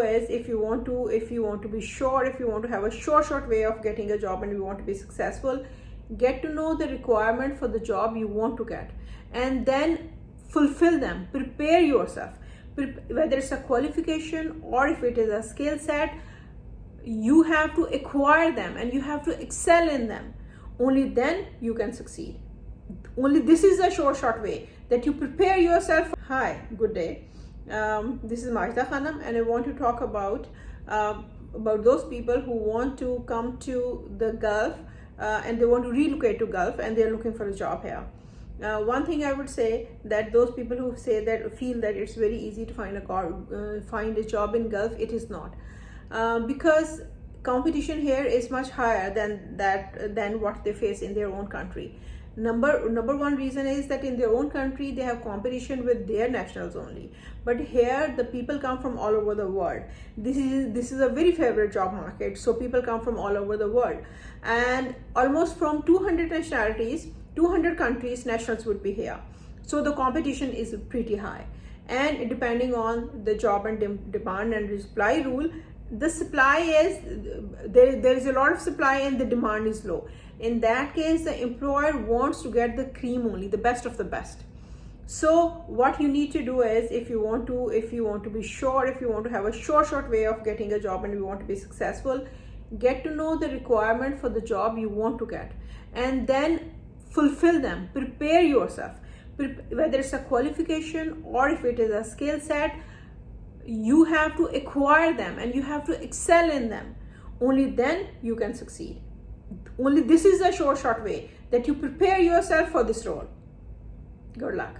is if you want to be sure, if you want to have a short way of getting a job and you want to be successful, get to know the requirement for the job you want to get and then fulfill them. Prepare yourself, whether it's a qualification or if it is a skill set. You have to acquire them and you have to excel in them. Only then you can succeed. Only this is a short way that you prepare yourself. Hi, good day. This is Majda Khanam, and I want to talk about those people who want to come to the Gulf and they want to relocate to Gulf and they're looking for a job here. One thing I would say, that those people who say that, feel that it's very easy to find a job in Gulf, it is not, because competition here is much higher than what they face in their own country. Number one reason is that in their own country they have competition with their nationals only, but here the people come from all over the world. This is a very favorite job market, so people come from all over the world, and almost from 200 nationalities, 200 countries, nationals would be here. So the competition is pretty high, and depending on the job and demand and supply rule, the supply is there is a lot of supply and the demand is low. In that case, the employer wants to get the cream only, the best of the best. So what you need to do is, if you want to be sure, if you want to have a short way of getting a job and you want to be successful, get to know the requirement for the job you want to get and then fulfill them. Prepare yourself, whether it's a qualification or if it is a skill set. You have to acquire them and you have to excel in them. Only then you can succeed. Only this is a short way that you prepare yourself for this role. Good luck.